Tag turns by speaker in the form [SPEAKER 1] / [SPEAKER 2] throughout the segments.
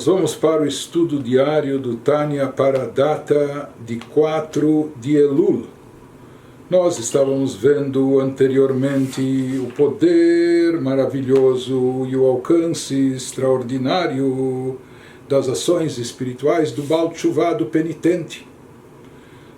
[SPEAKER 1] Nós vamos para o estudo diário do Tânia para a data de 4 de Elul. Nós estávamos vendo anteriormente o poder maravilhoso e o alcance extraordinário das ações espirituais do Baal Teshuvah, do penitente.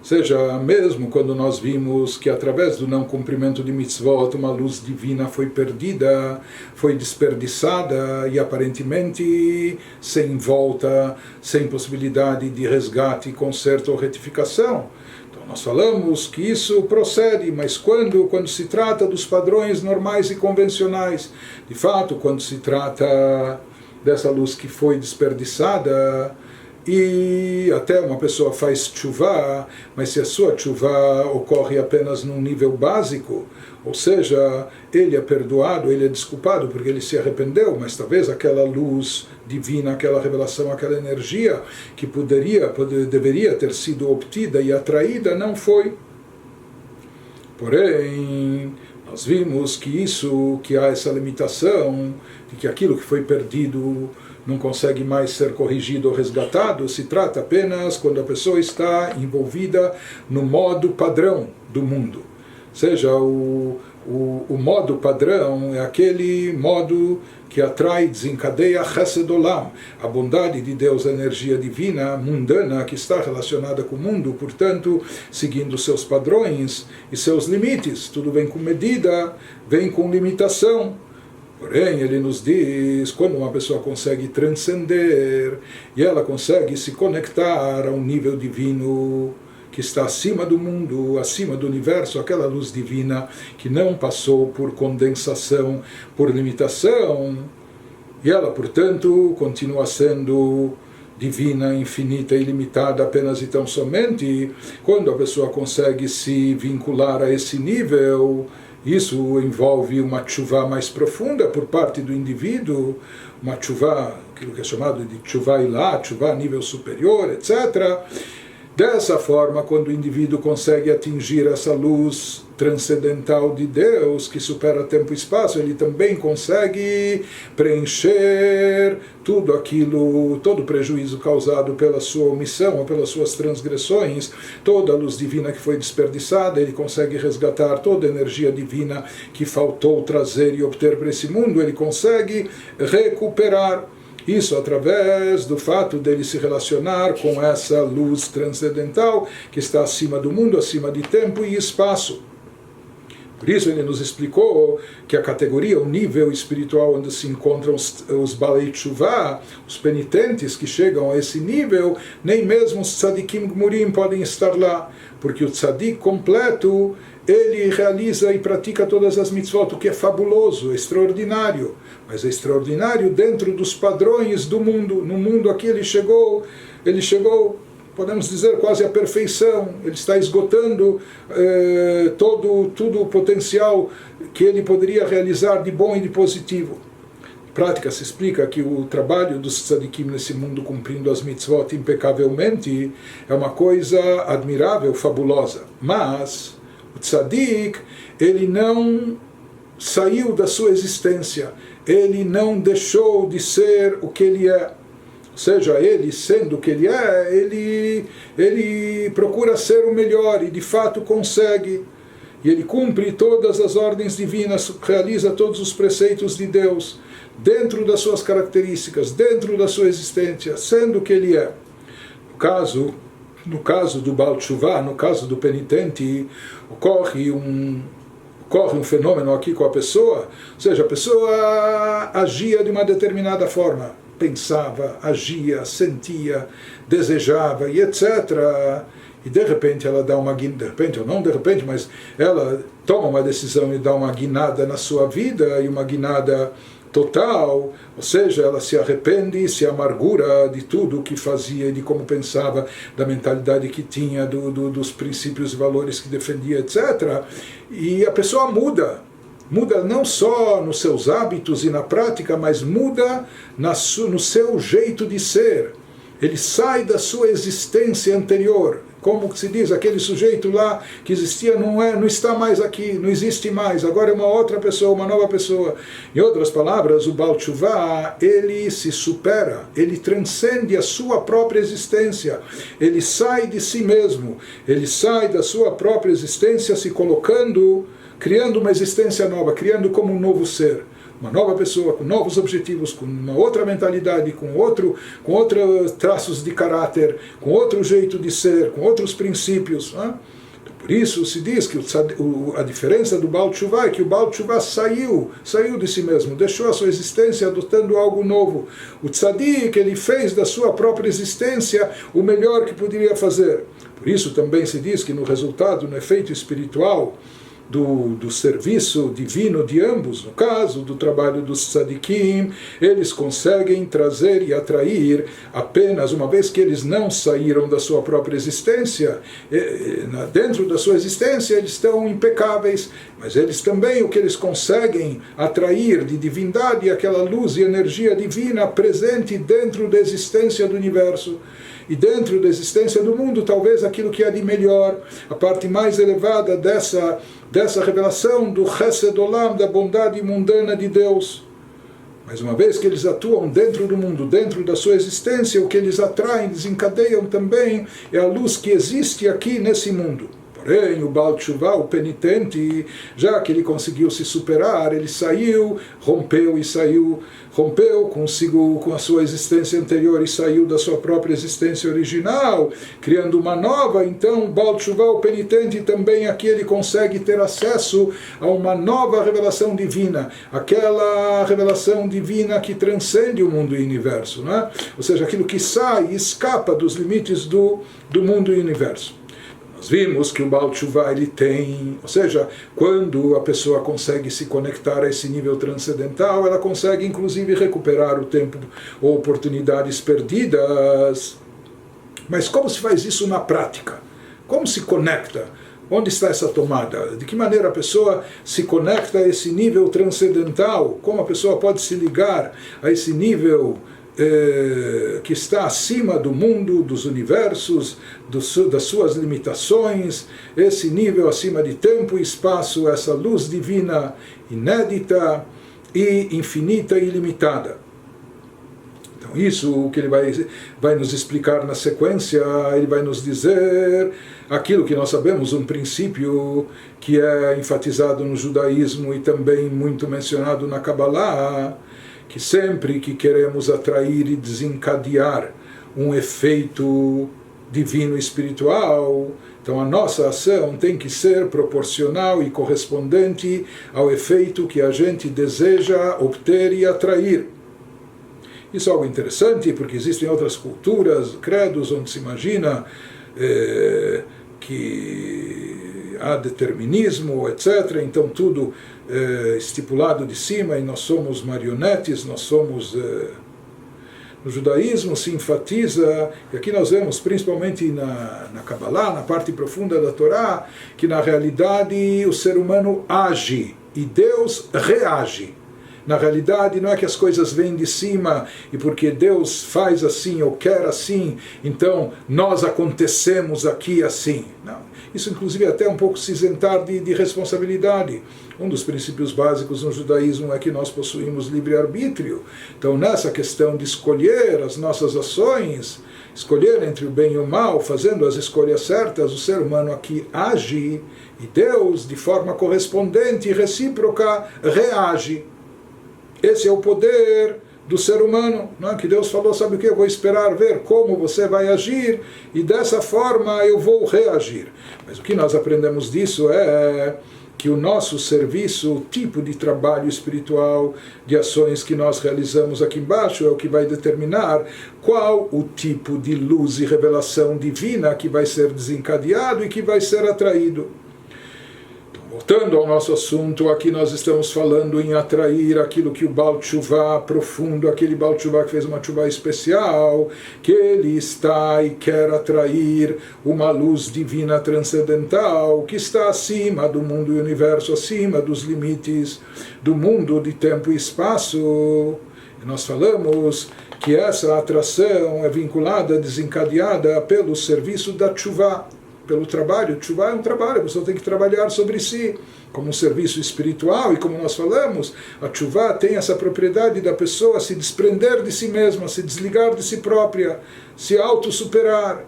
[SPEAKER 1] Ou seja, mesmo quando nós vimos que através do não cumprimento de mitzvot uma luz divina foi perdida, foi desperdiçada e aparentemente sem volta, sem possibilidade de resgate, conserto ou retificação. Então nós falamos que isso procede, mas quando se trata dos padrões normais e convencionais, de fato, quando se trata dessa luz que foi desperdiçada, e até uma pessoa faz teshuvah, mas se a sua teshuvah ocorre apenas num nível básico, ou seja, ele é perdoado, ele é desculpado porque ele se arrependeu, mas talvez aquela luz divina, aquela revelação, aquela energia que deveria ter sido obtida e atraída, não foi. Porém, nós vimos que há essa limitação, de que aquilo que foi perdido não consegue mais ser corrigido ou resgatado, se trata apenas quando a pessoa está envolvida no modo padrão do mundo. Ou seja, o modo padrão é aquele modo que atrai, desencadeia Chesed Olam, a bondade de Deus, a energia divina, mundana, que está relacionada com o mundo, portanto, seguindo seus padrões e seus limites. Tudo vem com medida, vem com limitação. Porém, ele nos diz, quando uma pessoa consegue transcender e ela consegue se conectar a um nível divino que está acima do mundo, acima do universo, aquela luz divina que não passou por condensação, por limitação, e ela, portanto, continua sendo divina, infinita e ilimitada apenas e tão somente, quando a pessoa consegue se vincular a esse nível, isso envolve uma teshuvah mais profunda por parte do indivíduo, uma teshuvah, aquilo que é chamado de teshuvah ilá, teshuvah a nível superior, etc. Dessa forma, quando o indivíduo consegue atingir essa luz transcendental de Deus, que supera tempo e espaço, ele também consegue preencher tudo aquilo, todo o prejuízo causado pela sua omissão ou pelas suas transgressões, toda a luz divina que foi desperdiçada, ele consegue resgatar toda a energia divina que faltou trazer e obter para esse mundo, ele consegue recuperar. Isso através do fato dele se relacionar com essa luz transcendental que está acima do mundo, acima de tempo e espaço. Por isso ele nos explicou que a categoria, o nível espiritual onde se encontram os Balei Teshuvah, os penitentes que chegam a esse nível, nem mesmo os Tzadikim Gmurim podem estar lá, porque o Tzadik completo, ele realiza e pratica todas as mitzvot, o que é fabuloso, extraordinário, mas é extraordinário dentro dos padrões do mundo. No mundo aqui ele chegou, podemos dizer, quase à perfeição. Ele está esgotando todo o potencial que ele poderia realizar de bom e de positivo. Na prática se explica que o trabalho dos tzadikim nesse mundo cumprindo as mitzvot impecavelmente é uma coisa admirável, fabulosa. Mas o tzadik, ele não saiu da sua existência, ele não deixou de ser o que ele é. Ou seja, ele sendo o que ele é, ele procura ser o melhor e de fato consegue. E ele cumpre todas as ordens divinas, realiza todos os preceitos de Deus, dentro das suas características, dentro da sua existência, sendo o que ele é. No caso do Baal Teshuvah, no caso do penitente, ocorre um fenômeno aqui com a pessoa, ou seja, a pessoa agia de uma determinada forma, pensava, agia, sentia, desejava e etc. E de repente ela dá uma guinada, de repente ou não de repente, mas ela toma uma decisão e dá uma guinada na sua vida, e uma guinada total, ou seja, ela se arrepende, se amargura de tudo o que fazia e de como pensava, da mentalidade que tinha, dos princípios e valores que defendia, etc. E a pessoa muda não só nos seus hábitos e na prática, mas muda no seu jeito de ser. Ele sai da sua existência anterior, Como se diz, aquele sujeito lá que existia não está mais aqui, não existe mais, agora é uma outra pessoa, uma nova pessoa. Em outras palavras, o Baal Teshuvah, ele se supera, ele transcende a sua própria existência, ele sai de si mesmo, ele sai da sua própria existência se colocando, criando uma existência nova, criando como um novo ser. Uma nova pessoa, com novos objetivos, com uma outra mentalidade, com outros traços de caráter, com outro jeito de ser, com outros princípios. Né? Por isso se diz que a diferença do Baal Teshuvah é que o Baal Teshuvah saiu de si mesmo, deixou a sua existência adotando algo novo. O Tzadik, ele fez da sua própria existência o melhor que poderia fazer. Por isso também se diz que no resultado, no efeito espiritual, do serviço divino de ambos, no caso do trabalho dos tzadikim, eles conseguem trazer e atrair apenas, uma vez que eles não saíram da sua própria existência, dentro da sua existência eles estão impecáveis, mas eles também, o que eles conseguem atrair de divindade, aquela luz e energia divina presente dentro da existência do universo. E dentro da existência do mundo, talvez aquilo que há de melhor, a parte mais elevada dessa revelação do Chesed Olam, da bondade mundana de Deus. Mas uma vez que eles atuam dentro do mundo, dentro da sua existência, o que eles atraem, desencadeiam também, é a luz que existe aqui nesse mundo. Porém, o Baal Teshuvah, o penitente, já que ele conseguiu se superar, ele rompeu consigo com a sua existência anterior e saiu da sua própria existência original, criando uma nova. Então, o Baal Teshuvah, o penitente, também aqui ele consegue ter acesso a uma nova revelação divina, aquela revelação divina que transcende o mundo e o universo, não é? Ou seja, aquilo que sai e escapa dos limites do mundo e universo. Nós vimos que o Baal Teshuvah ele tem, ou seja, quando a pessoa consegue se conectar a esse nível transcendental, ela consegue inclusive recuperar o tempo ou oportunidades perdidas. Mas como se faz isso na prática? Como se conecta? Onde está essa tomada? De que maneira a pessoa se conecta a esse nível transcendental? Como a pessoa pode se ligar a esse nível que está acima do mundo, dos universos, das suas limitações, esse nível acima de tempo e espaço, essa luz divina inédita e infinita e ilimitada. Então isso o que ele vai nos explicar na sequência, ele vai nos dizer aquilo que nós sabemos, um princípio que é enfatizado no judaísmo e também muito mencionado na Kabbalah, que sempre que queremos atrair e desencadear um efeito divino espiritual, então a nossa ação tem que ser proporcional e correspondente ao efeito que a gente deseja obter e atrair. Isso é algo interessante, porque existem outras culturas, credos, onde se imagina que há determinismo, etc. Então tudo estipulado de cima e nós somos marionetes, nós somos... No judaísmo se enfatiza, e aqui nós vemos principalmente na Kabbalah, na parte profunda da Torá, que na realidade o ser humano age e Deus reage. Na realidade não é que as coisas vêm de cima e porque Deus faz assim ou quer assim, então nós acontecemos aqui assim. Não. Isso inclusive é até um pouco se isentar de responsabilidade. Um dos princípios básicos no judaísmo é que nós possuímos livre-arbítrio. Então nessa questão de escolher as nossas ações, escolher entre o bem e o mal, fazendo as escolhas certas, o ser humano aqui age e Deus, de forma correspondente e recíproca, reage. Esse é o poder do ser humano, não é? Que Deus falou, sabe o que? Eu vou esperar ver como você vai agir e dessa forma eu vou reagir. Mas o que nós aprendemos disso é que o nosso serviço, o tipo de trabalho espiritual, de ações que nós realizamos aqui embaixo é o que vai determinar qual o tipo de luz e revelação divina que vai ser desencadeado e que vai ser atraído. Voltando ao nosso assunto, aqui nós estamos falando em atrair aquilo que o Baal Teshuvah profundo, aquele Baal Teshuvah que fez uma Teshuvah especial, que ele está e quer atrair uma luz divina transcendental, que está acima do mundo e universo, acima dos limites do mundo de tempo e espaço. E nós falamos que essa atração é vinculada, desencadeada pelo serviço da tchuvá, pelo trabalho. Tchuvá é um trabalho, a pessoa tem que trabalhar sobre si, como um serviço espiritual, e como nós falamos, a tchuvá tem essa propriedade da pessoa se desprender de si mesma, se desligar de si própria, se autossuperar,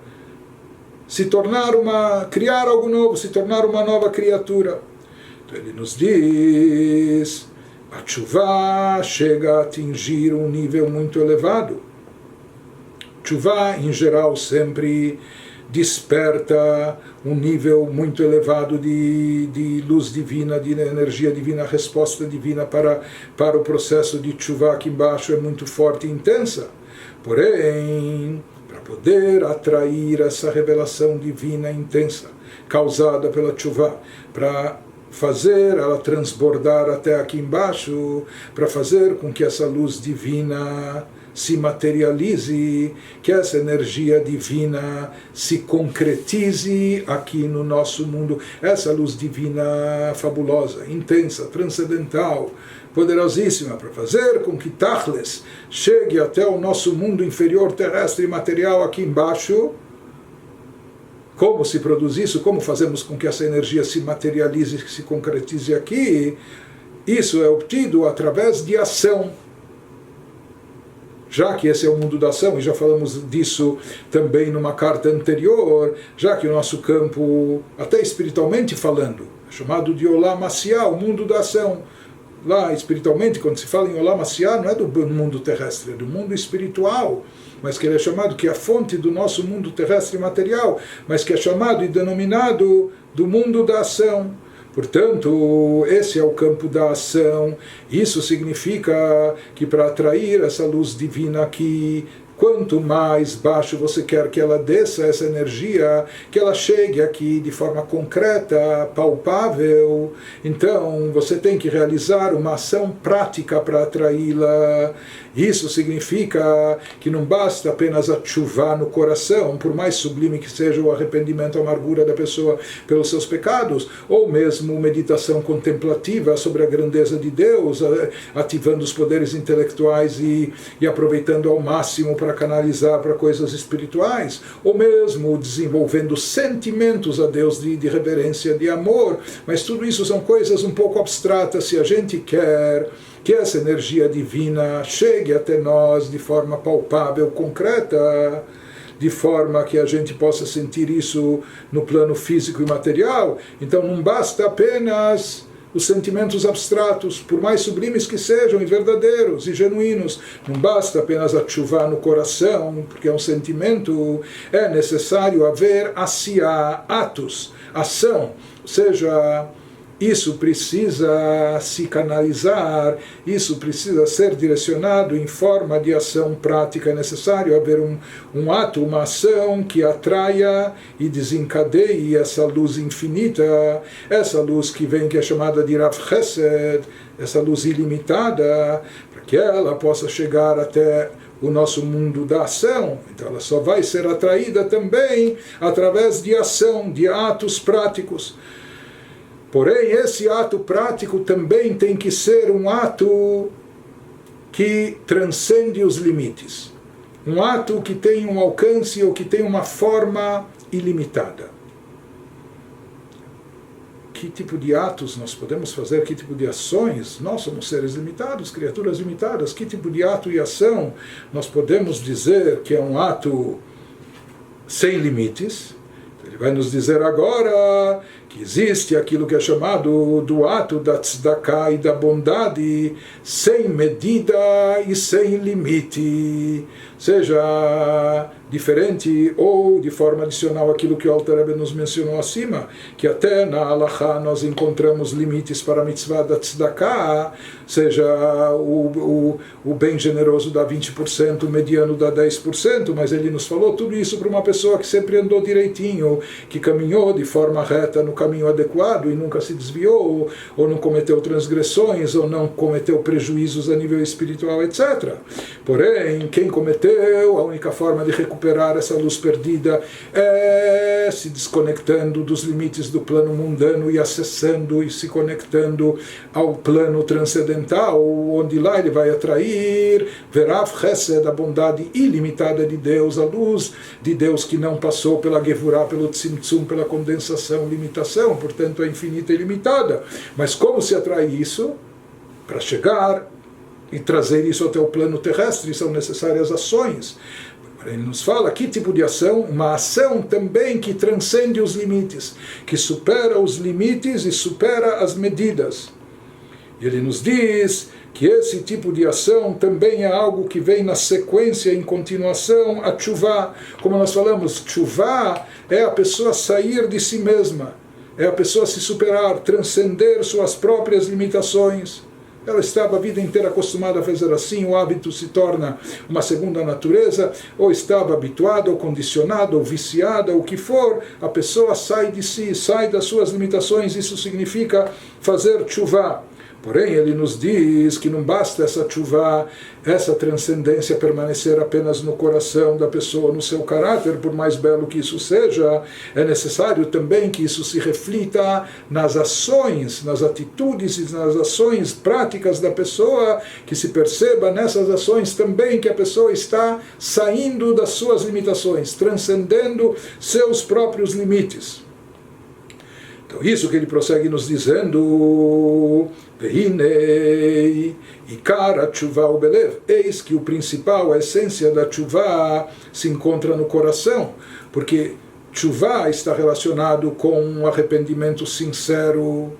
[SPEAKER 1] se tornar criar algo novo, se tornar uma nova criatura. Então ele nos diz, a tchuvá chega a atingir um nível muito elevado. Tchuvá, em geral, sempre desperta um nível muito elevado de luz divina, de energia divina, resposta divina para o processo de tchuvá aqui embaixo é muito forte e intensa. Porém, para poder atrair essa revelação divina intensa, causada pela tchuvá, para fazer ela transbordar até aqui embaixo, para fazer com que essa luz divina se materialize, que essa energia divina se concretize aqui no nosso mundo, essa luz divina fabulosa, intensa, transcendental, poderosíssima, para fazer com que Tachles chegue até o nosso mundo inferior terrestre e material aqui embaixo. Como se produz isso? Como fazemos com que essa energia se materialize, se concretize aqui? Isso é obtido através de ação. Já que esse é o mundo da ação, e já falamos disso também numa carta anterior, já que o nosso campo, até espiritualmente falando, é chamado de Olam Asiá, o mundo da ação. Lá, espiritualmente, quando se fala em Olam Asiá, não é do mundo terrestre, é do mundo espiritual, mas que ele é chamado, que é a fonte do nosso mundo terrestre material, mas que é chamado e denominado do mundo da ação. Portanto, esse é o campo da ação. Isso significa que para atrair essa luz divina aqui, quanto mais baixo você quer que ela desça, essa energia, que ela chegue aqui de forma concreta, palpável, então você tem que realizar uma ação prática para atraí-la. Isso significa que não basta apenas a tchuvá no coração, por mais sublime que seja o arrependimento, a amargura da pessoa pelos seus pecados, ou mesmo meditação contemplativa sobre a grandeza de Deus, ativando os poderes intelectuais e aproveitando ao máximo para canalizar para coisas espirituais, ou mesmo desenvolvendo sentimentos a Deus de reverência, de amor, mas tudo isso são coisas um pouco abstratas. Se a gente quer que essa energia divina chegue até nós de forma palpável, concreta, de forma que a gente possa sentir isso no plano físico e material, então não basta apenas os sentimentos abstratos, por mais sublimes que sejam, e verdadeiros e genuínos. Não basta apenas a tchuvá no coração, porque é um sentimento, é necessário haver asiá, atos, ação, ou seja, isso precisa se canalizar, isso precisa ser direcionado em forma de ação prática. É necessário haver um ato, uma ação que atraia e desencadeie essa luz infinita, essa luz que vem, que é chamada de Rav Chesed, essa luz ilimitada, para que ela possa chegar até o nosso mundo da ação. Então ela só vai ser atraída também através de ação, de atos práticos. Porém, esse ato prático também tem que ser um ato que transcende os limites. Um ato que tem um alcance ou que tem uma forma ilimitada. Que tipo de atos nós podemos fazer? Que tipo de ações? Nós somos seres limitados, criaturas limitadas. Que tipo de ato e ação nós podemos dizer que é um ato sem limites? Ele vai nos dizer agora que existe aquilo que é chamado do ato da tzedakah e da bondade sem medida e sem limite, seja diferente ou de forma adicional aquilo que o Alter Rebbe nos mencionou acima, que até na Halachá nós encontramos limites para a mitzvah da tzedakah, seja o bem generoso dá 20%, o mediano dá 10%, mas ele nos falou tudo isso para uma pessoa que sempre andou direitinho, que caminhou de forma reta no caminho adequado e nunca se desviou, ou não cometeu transgressões, ou não cometeu prejuízos a nível espiritual, etc. Porém, quem cometeu, a única forma de recuperar essa luz perdida é se desconectando dos limites do plano mundano e acessando e se conectando ao plano transcendental, onde lá ele vai atrair Verav Chesed, a bondade ilimitada de Deus, a luz de Deus que não passou pela Gevurah, pelo Tzimtzum, pela condensação, limitação, portanto é infinita e ilimitada. Mas como se atrai isso? Para chegar e trazer isso até o plano terrestre são necessárias ações. Ele nos fala que tipo de ação? Uma ação também que transcende os limites, que supera os limites e supera as medidas. E ele nos diz que esse tipo de ação também é algo que vem na sequência, em continuação, a tchuvá. Como nós falamos, tchuvá é a pessoa sair de si mesma, é a pessoa se superar, transcender suas próprias limitações. Ela estava a vida inteira acostumada a fazer assim, o hábito se torna uma segunda natureza, ou estava habituada, ou condicionada, ou viciada, o que for, a pessoa sai de si, sai das suas limitações, isso significa fazer tchuvá. Porém, ele nos diz que não basta essa tchuvá, essa transcendência permanecer apenas no coração da pessoa, no seu caráter, por mais belo que isso seja, é necessário também que isso se reflita nas ações, nas atitudes e nas ações práticas da pessoa, que se perceba nessas ações também que a pessoa está saindo das suas limitações, transcendendo seus próprios limites. Então, isso que ele prossegue nos dizendo, eis que o principal, a essência da tchuvá se encontra no coração, porque tchuvá está relacionado com um arrependimento sincero,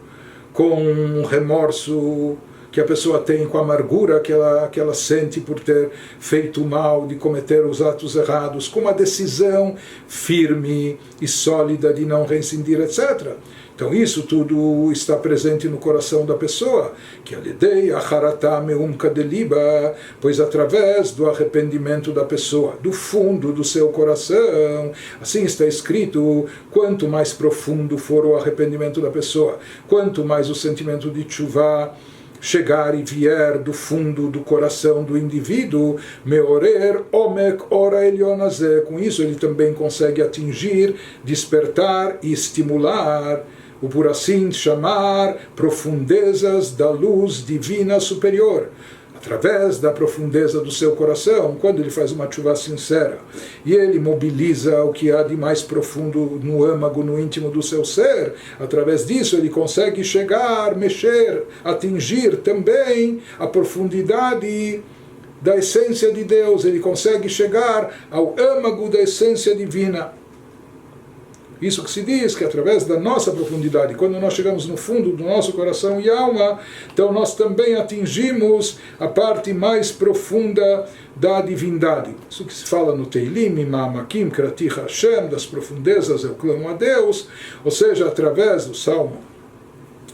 [SPEAKER 1] com um remorso que a pessoa tem, com a amargura que ela sente por ter feito mal, de cometer os atos errados, com uma decisão firme e sólida de não reincidir, etc. Então isso tudo está presente no coração da pessoa, que alidei acharata meumka deliba, pois através do arrependimento da pessoa, do fundo do seu coração, assim está escrito, quanto mais profundo for o arrependimento da pessoa, quanto mais o sentimento de tchuvá chegar e vier do fundo do coração do indivíduo, meorer omek ora elionazé, com isso ele também consegue atingir, despertar e estimular o, por assim chamar, profundezas da luz divina superior, através da profundeza do seu coração, quando ele faz uma tchuvá sincera, e ele mobiliza o que há de mais profundo no âmago, no íntimo do seu ser, através disso ele consegue chegar, mexer, atingir também a profundidade da essência de Deus, ele consegue chegar ao âmago da essência divina. Isso que se diz que através da nossa profundidade, quando nós chegamos no fundo do nosso coração e alma, então nós também atingimos a parte mais profunda da divindade. Isso que se fala no Teilim, Ma'amakim Krati Hashem, das profundezas eu clamo a Deus, ou seja, através do Salmo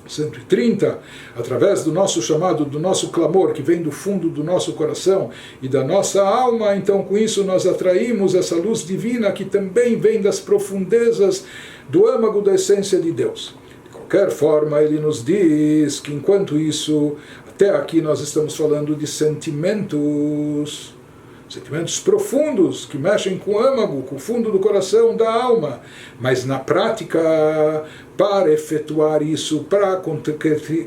[SPEAKER 1] 130, através do nosso chamado, do nosso clamor, que vem do fundo do nosso coração e da nossa alma, então com isso nós atraímos essa luz divina que também vem das profundezas do âmago da essência de Deus. De qualquer forma, ele nos diz que enquanto isso, até aqui nós estamos falando de sentimentos profundos que mexem com o âmago, com o fundo do coração, da alma, mas na prática, para efetuar isso, para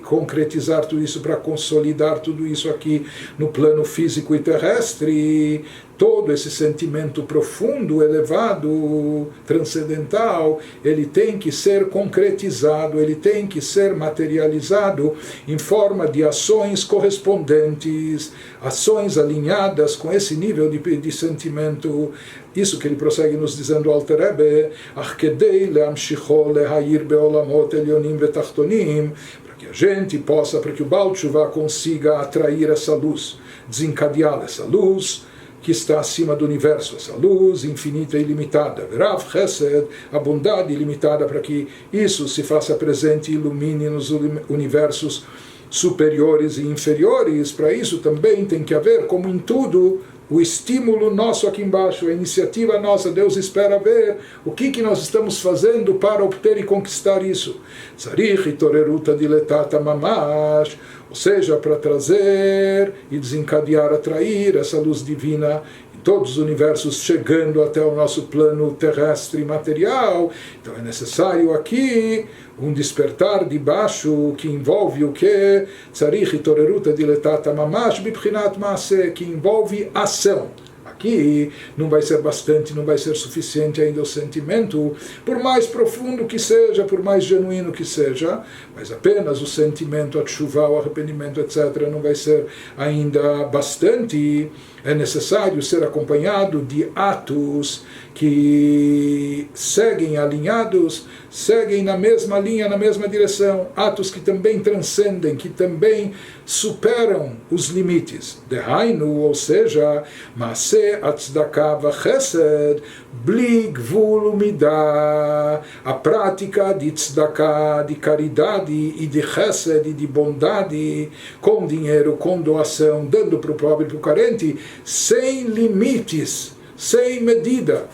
[SPEAKER 1] concretizar tudo isso, para consolidar tudo isso aqui no plano físico e terrestre, todo esse sentimento profundo, elevado, transcendental, ele tem que ser concretizado, ele tem que ser materializado em forma de ações correspondentes, ações alinhadas com esse nível de sentimento. Isso que ele prossegue nos dizendo, Alter Rebbe, Achkedei leamshicho lehair beolamot elyonim vetachtonim, para que a gente possa, para que o Baal Teshuvah consiga atrair essa luz, desencadear essa luz que está acima do universo, essa luz infinita e ilimitada, Verav Chesed, a bondade ilimitada, para que isso se faça presente e ilumine nos universos superiores e inferiores. Para isso também tem que haver, como em tudo, o estímulo nosso aqui embaixo, a iniciativa nossa. Deus espera ver o que nós estamos fazendo para obter e conquistar isso. Tzarich itoreruta diletata mamash, ou seja, para trazer e desencadear, atrair essa luz divina em todos os universos, chegando até o nosso plano terrestre material. Então é necessário aqui um despertar de baixo que envolve o que? Tzarich itoreruta diletata mamash bibchinat maaseh, que envolve ação. Aqui não vai ser bastante, não vai ser suficiente ainda o sentimento, por mais profundo que seja, por mais genuíno que seja, mas apenas o sentimento, a tshuva, o arrependimento, etc., não vai ser ainda bastante. É necessário ser acompanhado de atos que seguem alinhados, seguem na mesma linha, na mesma direção, atos que também transcendem, que também superam os limites. Dehainu, ou seja, Maaseh Atzdaka v'Chesed bli gvul umidah, a prática de tzedakah, de caridade e de chesed, e de bondade, com dinheiro, com doação, dando para o pobre e para o carente, sem limites, sem medida.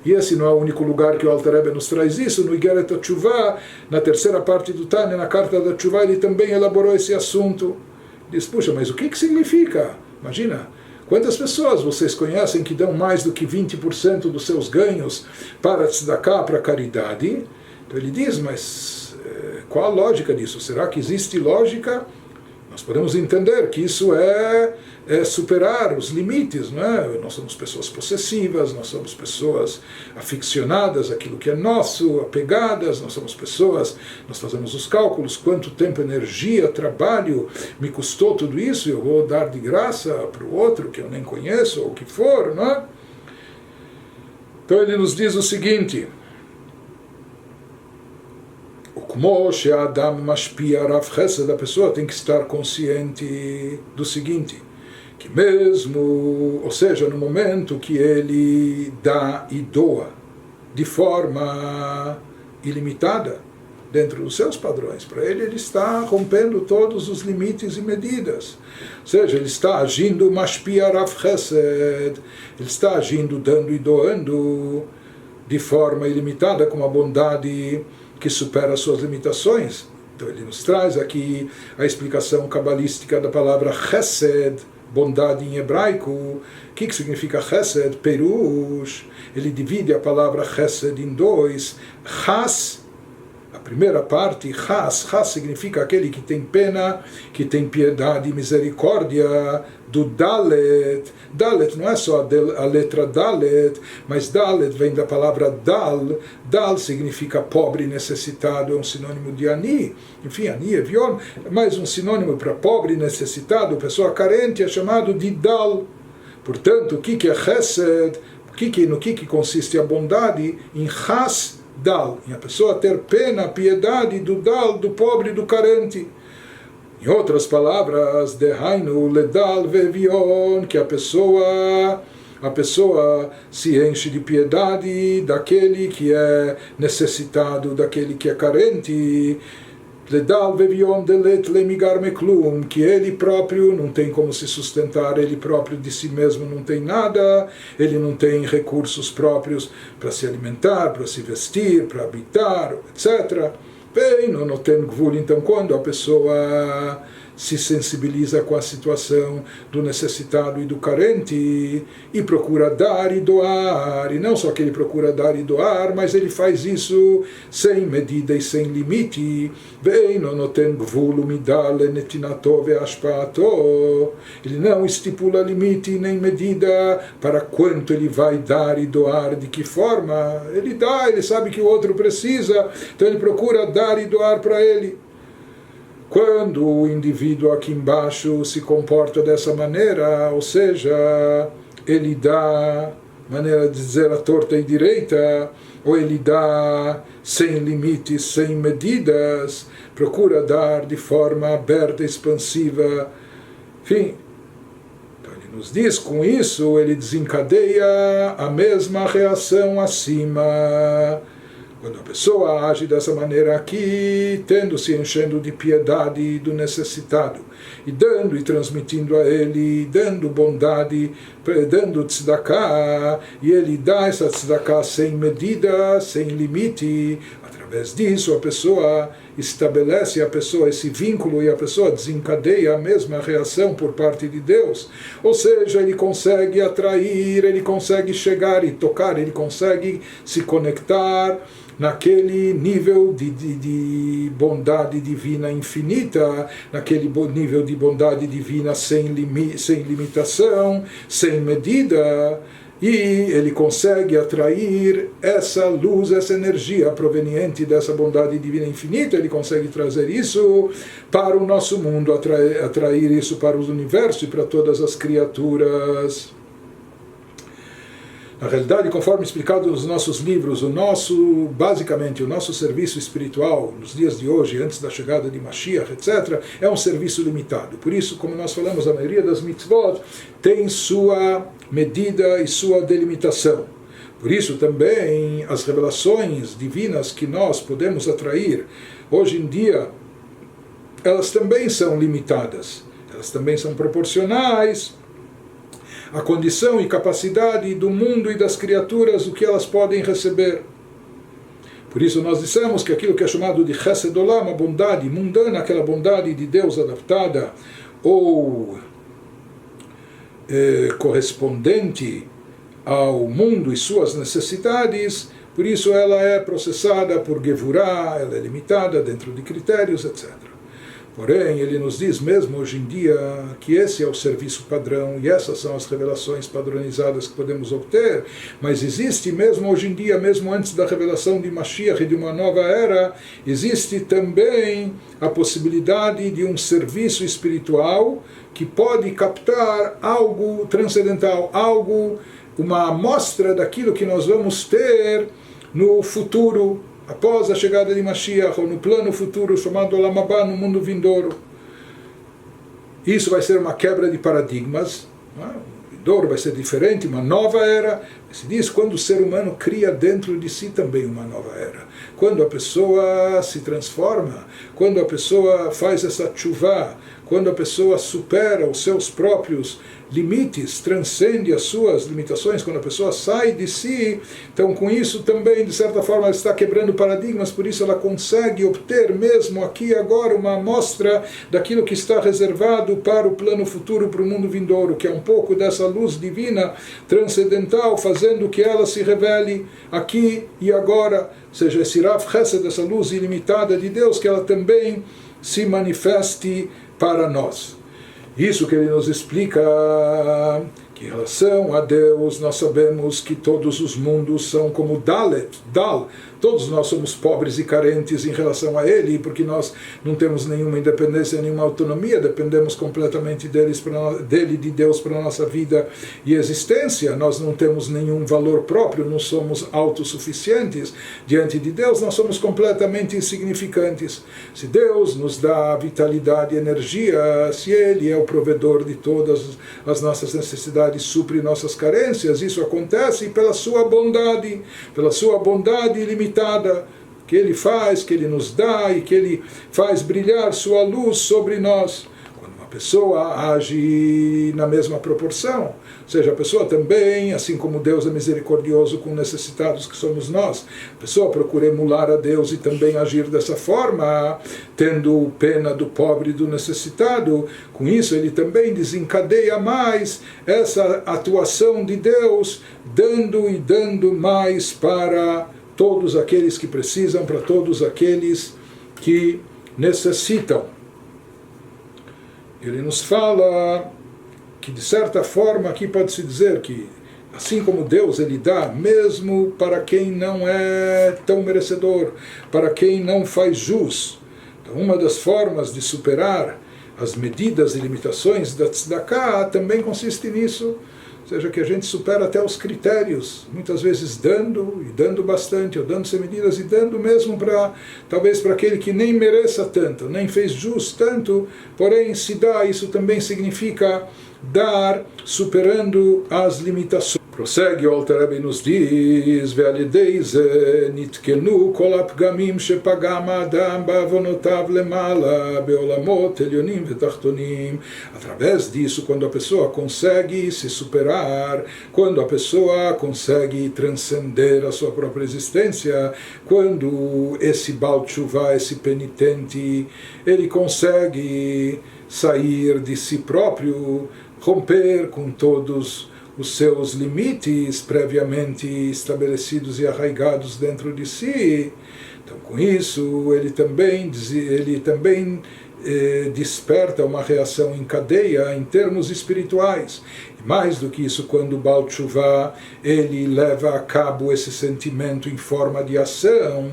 [SPEAKER 1] E esse não é o único lugar que o Alter Rebbe nos traz isso. No Igeret HaTshuvah, na terceira parte do Tânia, na carta da Tshuvah, ele também elaborou esse assunto. Diz, puxa, mas o que significa? Imagina, quantas pessoas vocês conhecem que dão mais do que 20% dos seus ganhos para tzedakah, para caridade? Então ele diz, mas qual a lógica disso? Será que existe lógica? Nós podemos entender que isso é superar os limites, não é? Nós somos pessoas possessivas, nós somos pessoas aficionadas àquilo que é nosso, apegadas, nós somos pessoas, nós fazemos os cálculos, quanto tempo, energia, trabalho me custou tudo isso, eu vou dar de graça para o outro que eu nem conheço, ou o que for, não é? Então ele nos diz o seguinte: a pessoa tem que estar consciente do seguinte, que mesmo, ou seja, no momento que ele dá e doa de forma ilimitada, dentro dos seus padrões, para ele está rompendo todos os limites e medidas. Ou seja, ele está agindo mashpia rav chesed, ele está agindo dando e doando de forma ilimitada, com uma bondade que supera as suas limitações. Então ele nos traz aqui a explicação cabalística da palavra chesed, bondade em hebraico. O que significa chesed? Perush. Ele divide a palavra chesed em dois. Chas, a primeira parte, chas significa aquele que tem pena, que tem piedade e misericórdia. Do Dalet, Dalet não é só a letra Dalet, mas Dalet vem da palavra Dal significa pobre, necessitado, é um sinônimo de Ani. Enfim, Ani é viol, mais um sinônimo para pobre, necessitado, pessoa carente, é chamado de Dal. Portanto, o que é Chesed? No que consiste a bondade? Em Chas Dal, em a pessoa ter pena, piedade do Dal, do pobre e do carente. Em outras palavras, dehainu ledal vevion, que a pessoa se enche de piedade daquele que é necessitado, daquele que é carente. Ledal vevion delet lemigar meklum, que ele próprio não tem como se sustentar, ele próprio de si mesmo não tem nada, ele não tem recursos próprios para se alimentar, para se vestir, para habitar, etc. Bem, não tem gvul. Então, quando a pessoa se sensibiliza com a situação do necessitado e do carente e procura dar e doar, e não só que ele procura dar e doar, mas ele faz isso sem medida e sem limite. Bem, não tem gvul umidal netinato veashpato. Ele não estipula limite nem medida para quanto ele vai dar e doar, de que forma. Ele dá, ele sabe que o outro precisa, então ele procura dar e doar para ele. Quando o indivíduo aqui embaixo se comporta dessa maneira, ou seja, ele dá, maneira de dizer a torta e direita, ou ele dá sem limites, sem medidas, procura dar de forma aberta, expansiva, enfim. Então ele nos diz, com isso, ele desencadeia a mesma reação acima. Quando a pessoa age dessa maneira aqui, se enchendo de piedade do necessitado, e dando e transmitindo a ele, dando bondade, dando tzedakah, e ele dá essa tzedakah sem medida, sem limite. Através disso a pessoa estabelece esse vínculo e a pessoa desencadeia a mesma reação por parte de Deus. Ou seja, ele consegue atrair, ele consegue chegar e tocar, ele consegue se conectar naquele nível de bondade divina infinita, naquele nível de bondade divina sem limitação, sem medida, e ele consegue atrair essa luz, essa energia proveniente dessa bondade divina infinita, ele consegue trazer isso para o nosso mundo, atrair isso para o universo e para todas as criaturas. Na realidade, conforme explicado nos nossos livros, basicamente o nosso serviço espiritual nos dias de hoje, antes da chegada de Mashiach, etc., é um serviço limitado. Por isso, como nós falamos, a maioria das mitzvot tem sua medida e sua delimitação. Por isso também as revelações divinas que nós podemos atrair hoje em dia, elas também são limitadas, elas também são proporcionais à condição e capacidade do mundo e das criaturas, o que elas podem receber. Por isso nós dissemos que aquilo que é chamado de Chesed Olam, a bondade mundana, aquela bondade de Deus adaptada ou correspondente ao mundo e suas necessidades, por isso ela é processada por Gevurah, ela é limitada dentro de critérios, etc. Porém, ele nos diz mesmo hoje em dia que esse é o serviço padrão e essas são as revelações padronizadas que podemos obter, mas existe mesmo hoje em dia, mesmo antes da revelação de Mashiach e de uma nova era, existe também a possibilidade de um serviço espiritual que pode captar algo transcendental, uma amostra daquilo que nós vamos ter no futuro, após a chegada de Mashiach, ou no plano futuro chamado Olam Haba, no mundo vindouro. Isso vai ser uma quebra de paradigmas, o vindouro vai ser diferente, uma nova era. Se diz quando o ser humano cria dentro de si também uma nova era. Quando a pessoa se transforma, quando a pessoa faz essa tchuvá, quando a pessoa supera os seus próprios limites, transcende as suas limitações, quando a pessoa sai de si, então com isso também, de certa forma, ela está quebrando paradigmas, por isso ela consegue obter mesmo aqui e agora uma amostra daquilo que está reservado para o plano futuro, para o mundo vindouro, que é um pouco dessa luz divina, transcendental, fazendo que ela se revele aqui e agora, ou seja, esse Rav Chesed, essa luz ilimitada de Deus, que ela também se manifeste para nós. Isso que ele nos explica, que em relação a Deus nós sabemos que todos os mundos são como Dal, todos nós somos pobres e carentes em relação a Ele, porque nós não temos nenhuma independência, nenhuma autonomia, dependemos completamente dele, de Deus para a nossa vida e existência, nós não temos nenhum valor próprio, não somos autossuficientes diante de Deus, nós somos completamente insignificantes. Se Deus nos dá vitalidade e energia, se Ele é o provedor de todas as nossas necessidades, supre nossas carências, isso acontece pela sua bondade ilimitada, que Ele faz, que Ele nos dá e que Ele faz brilhar sua luz sobre nós. Quando uma pessoa age na mesma proporção, ou seja, a pessoa também, assim como Deus é misericordioso com necessitados que somos nós, a pessoa procura emular a Deus e também agir dessa forma, tendo pena do pobre e do necessitado. Com isso ele também desencadeia mais essa atuação de Deus, dando mais para todos aqueles que precisam, para todos aqueles que necessitam. Ele nos fala que, de certa forma, aqui pode-se dizer que, assim como Deus, Ele dá mesmo para quem não é tão merecedor, para quem não faz jus. Então, uma das formas de superar as medidas e limitações da tzedakah também consiste nisso, ou seja, que a gente supera até os critérios, muitas vezes dando bastante, ou dando sem medidas, e dando mesmo talvez para aquele que nem mereça tanto, nem fez jus tanto, porém se dá, isso também significa dar superando as limitações. Prossegue o Alter Rebbe nos diz: Ve'alidei ze nitkenu kol hapgamim shepagam ha'adam ba'avonotav lemala be'olamot elyonim ve'tachtonim. Através disso, quando a pessoa consegue se superar, quando a pessoa consegue transcender a sua própria existência, quando esse Baal Teshuvah, esse penitente, ele consegue sair de si próprio, romper com todos os seus limites previamente estabelecidos e arraigados dentro de si. Então, com isso, ele também desperta uma reação em cadeia em termos espirituais. E mais do que isso, quando o Baal Teshuvah ele leva a cabo esse sentimento em forma de ação,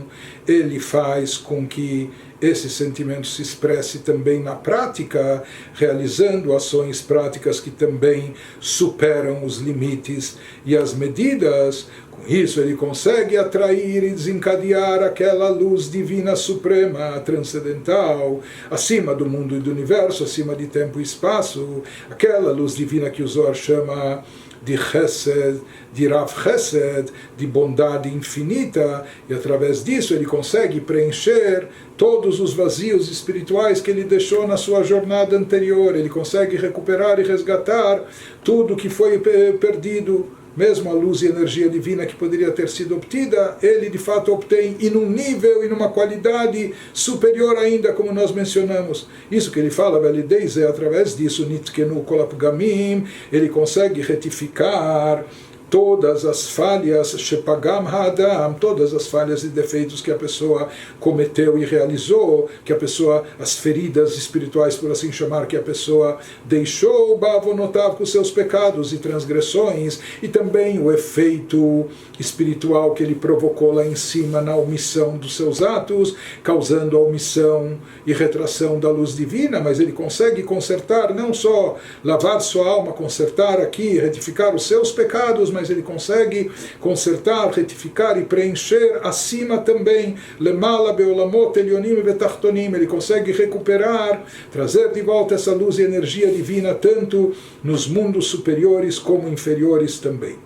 [SPEAKER 1] ele faz com que esse sentimento se expresse também na prática, realizando ações práticas que também superam os limites e as medidas. Com isso ele consegue atrair e desencadear aquela luz divina suprema, transcendental, acima do mundo e do universo, acima de tempo e espaço, aquela luz divina que o Zohar chama de Chesed, de Rav Chesed, de bondade infinita, e através disso ele consegue preencher todos os vazios espirituais que ele deixou na sua jornada anterior. Ele consegue recuperar e resgatar tudo que foi perdido, mesmo a luz e energia divina que poderia ter sido obtida, ele de fato obtém em um nível e numa qualidade superior ainda, como nós mencionamos. Isso que ele fala, Velideis, é através disso, Nitkenu Kol Hapgamim, ele consegue retificar todas as falhas, Shepagam Ha'adam, todas as falhas e defeitos que a pessoa cometeu e realizou, que a pessoa, as feridas espirituais, por assim chamar, que a pessoa deixou, Ba'avonotav, com seus pecados e transgressões, e também o efeito espiritual que ele provocou lá em cima na omissão dos seus atos, causando a omissão e retração da luz divina, mas ele consegue consertar, não só lavar sua alma, consertar aqui, retificar os seus pecados, mas ele consegue consertar, retificar e preencher acima também, lemala beolamot elyonim vetachtonim, ele consegue recuperar, trazer de volta essa luz e energia divina, tanto nos mundos superiores como inferiores também.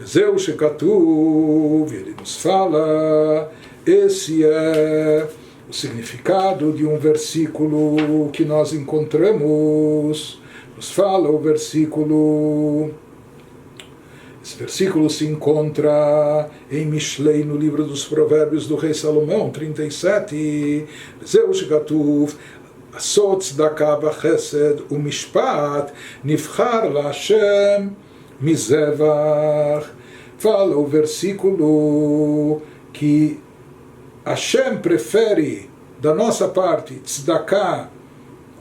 [SPEAKER 1] Zeu shekatuv, ele nos fala, esse é o significado de um versículo que nós encontramos. Nos fala o versículo. Esse versículo se encontra em Mishlei, no livro dos Provérbios do rei Salomão, 37. Zeu shekatuv, asot tzedakah v'chesed u'mishpat nivchar la'Hashem mizevach. Fala o versículo que Hashem prefere da nossa parte tzedakah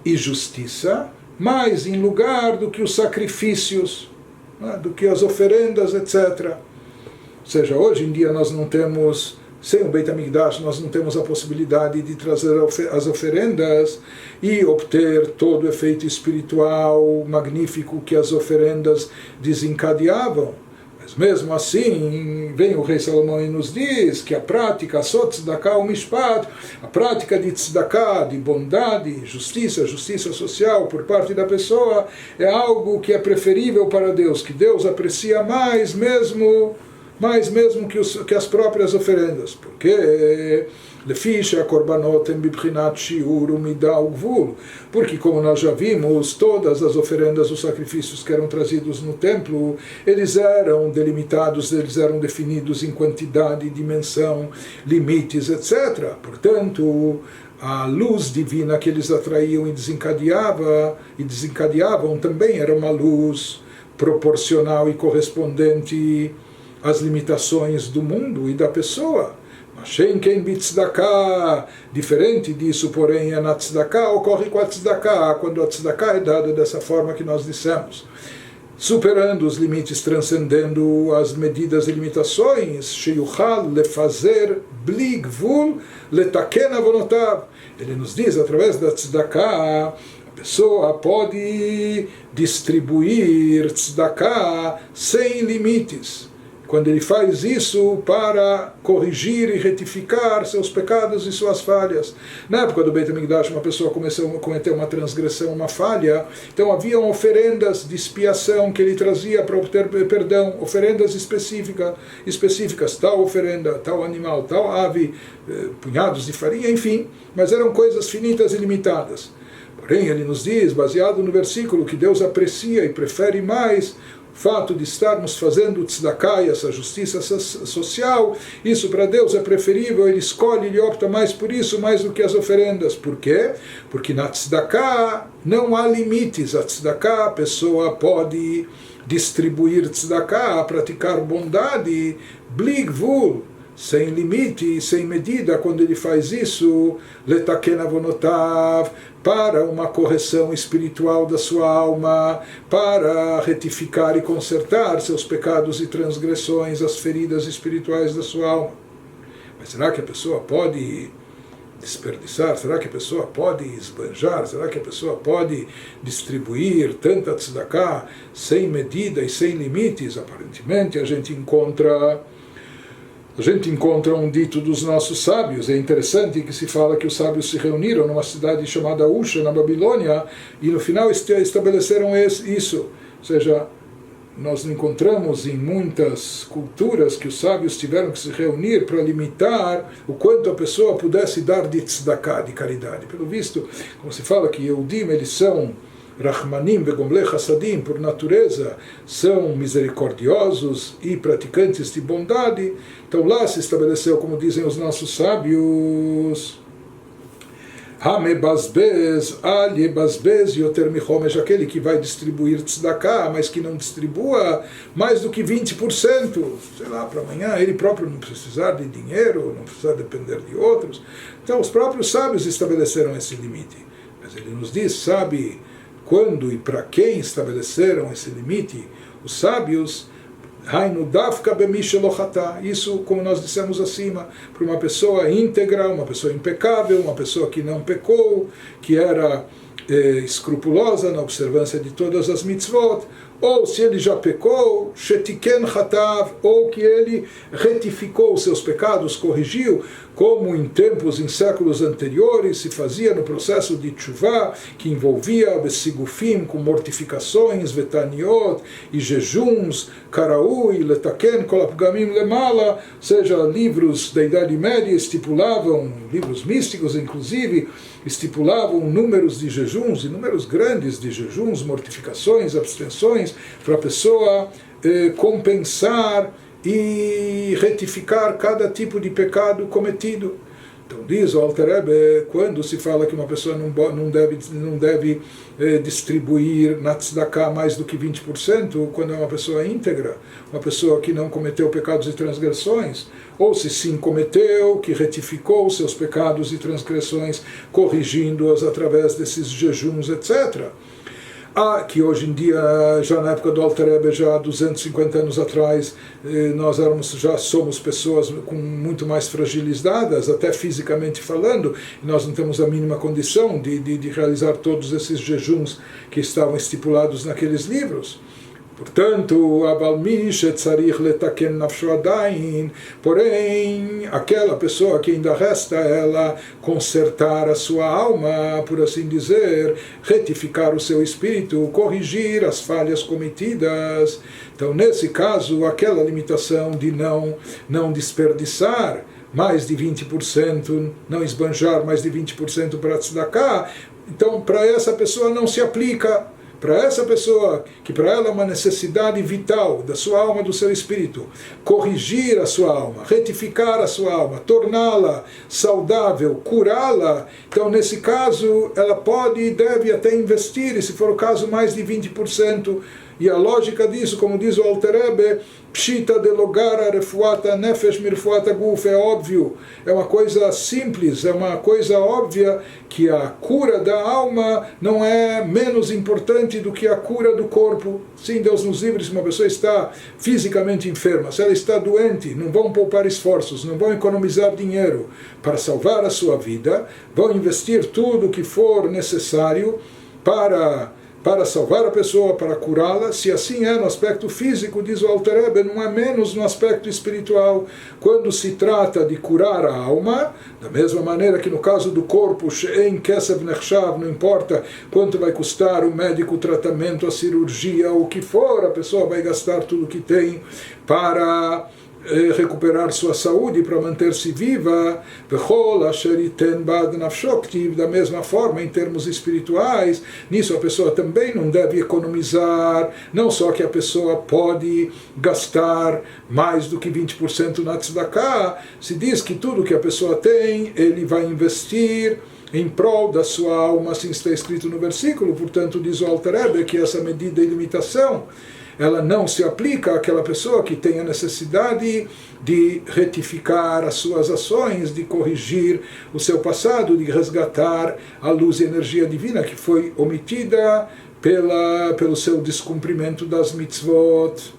[SPEAKER 1] e justiça, mais em lugar do que os sacrifícios, do que as oferendas, etc. Ou seja, hoje em dia nós não temos, sem o Beit HaMikdash, nós não temos a possibilidade de trazer as oferendas e obter todo o efeito espiritual magnífico que as oferendas desencadeavam. Mas mesmo assim, vem o rei Salomão e nos diz que a prática, só tzedakah u'mishpat, a prática de tzedakah, de bondade, justiça social por parte da pessoa, é algo que é preferível para Deus, que Deus aprecia mais mesmo que as próprias oferendas. Porque porque, como nós já vimos, todas as oferendas, os sacrifícios que eram trazidos no templo, eles eram delimitados, eles eram definidos em quantidade, dimensão, limites, etc. Portanto, a luz divina que eles atraíam e desencadeavam também era uma luz proporcional e correspondente às limitações do mundo e da pessoa. Diferente disso, porém, a tzedakah ocorre com a tzedakah, quando a tzedakah é dada dessa forma que nós dissemos, superando os limites, transcendendo as medidas e limitações, sheyuchal lefazer bli gvul letaken avonotav. Ele nos diz, através da tzedakah, a pessoa pode distribuir tzedakah sem limites. quando ele faz isso para corrigir e retificar seus pecados e suas falhas. Na época do Beit HaMikdash, uma pessoa começou a cometer uma transgressão, uma falha, então haviam oferendas de expiação que ele trazia para obter perdão, oferendas específicas, tal oferenda, tal animal, tal ave, punhados de farinha, enfim, mas eram coisas finitas e limitadas. Porém, ele nos diz, baseado no versículo, que Deus aprecia e prefere mais o fato de estarmos fazendo tzedakah e essa justiça social. Isso para Deus é preferível, ele escolhe, ele opta mais por isso, mais do que as oferendas. Por quê? Porque na tzedakah não há limites. A tzedakah, a pessoa pode distribuir tzedakah, praticar bondade, bli gvul, sem limite, sem medida. Quando ele faz isso, letaken avonotav, para uma correção espiritual da sua alma, para retificar e consertar seus pecados e transgressões, as feridas espirituais da sua alma. Mas será que a pessoa pode desperdiçar? Será que a pessoa pode esbanjar? Será que a pessoa pode distribuir tanta tzedakah sem medida e sem limites? Aparentemente a gente encontra um dito dos nossos sábios. É interessante que se fala que os sábios se reuniram numa cidade chamada Usha, na Babilônia, e no final estabeleceram isso. Ou seja, nós encontramos em muitas culturas que os sábios tiveram que se reunir para limitar o quanto a pessoa pudesse dar de tzedakah, de caridade. Pelo visto, como se fala que Yehudim, eles são Rahmanim begomle chassadim, por natureza, são misericordiosos e praticantes de bondade. Então lá se estabeleceu, como dizem os nossos sábios, Hamebazbez, Alebazbez yoter michomesh, aquele que vai distribuir tzedakah, mas que não distribua mais do que 20%, sei lá, para amanhã, ele próprio não precisar de dinheiro, não precisar depender de outros. Então os próprios sábios estabeleceram esse limite. Mas ele nos diz, sabe quando e para quem estabeleceram esse limite? Os sábios, isso, como nós dissemos acima, para uma pessoa íntegra, uma pessoa impecável, uma pessoa que não pecou, que era escrupulosa na observância de todas as mitzvot, ou se ele já pecou, shetiken chatav, ou que ele retificou os seus pecados, corrigiu, como em tempos, em séculos anteriores, se fazia no processo de tshuvah, que envolvia besigufim, com mortificações, vetaniot, e jejuns, karaui, letaken, kolapgamim lemala, ou seja, livros da Idade Média estipulavam, livros místicos inclusive, estipulavam números de jejuns, e números grandes de jejuns, mortificações, abstenções, para a pessoa compensar e retificar cada tipo de pecado cometido. Então diz o Alter Rebbe, quando se fala que uma pessoa não deve distribuir na tzedakah mais do que 20%, quando é uma pessoa íntegra, uma pessoa que não cometeu pecados e transgressões, ou se sim cometeu, que retificou seus pecados e transgressões, corrigindo-as através desses jejuns, etc. Que hoje em dia, já na época do Alter Rebbe, já há 250 anos atrás, já somos pessoas com muito mais fragilizadas, até fisicamente falando, e nós não temos a mínima condição de realizar todos esses jejuns que estavam estipulados naqueles livros. Portanto, porém, aquela pessoa que ainda resta ela consertar a sua alma, por assim dizer, retificar o seu espírito, corrigir as falhas cometidas. Então, nesse caso, aquela limitação de não desperdiçar mais de 20%, não esbanjar mais de 20% para tzedakah, então, para essa pessoa não se aplica. Para essa pessoa, que para ela é uma necessidade vital da sua alma, do seu espírito, corrigir a sua alma, retificar a sua alma, torná-la saudável, curá-la, então nesse caso ela pode e deve até investir, e se for o caso mais de 20%. E a lógica disso, como diz o Alter Rebbe, pshita de logara refuata nefesh mirfuata guf, é óbvio, é uma coisa simples, é uma coisa óbvia que a cura da alma não é menos importante do que a cura do corpo. Sim, Deus nos livre, se uma pessoa está fisicamente enferma, se ela está doente, não vão poupar esforços, não vão economizar dinheiro para salvar a sua vida, vão investir tudo o que for necessário para para salvar a pessoa, para curá-la. Se assim é no aspecto físico, diz o Alter Rebbe, não é menos no aspecto espiritual. Quando se trata de curar a alma, da mesma maneira que no caso do corpo, she'en kesev nechshav, não importa quanto vai custar o médico, o tratamento, a cirurgia, o que for, a pessoa vai gastar tudo o que tem para recuperar sua saúde, para manter-se viva. Da mesma forma, em termos espirituais, nisso a pessoa também não deve economizar. Não só que a pessoa pode gastar mais do que 20% na tzedakah, se diz que tudo que a pessoa tem, ele vai investir em prol da sua alma, assim está escrito no versículo. Portanto, diz o Alter Rebbe que essa medida de limitação ela não se aplica àquela pessoa que tem a necessidade de retificar as suas ações, de corrigir o seu passado, de resgatar a luz e energia divina que foi omitida pelo seu descumprimento das mitzvot.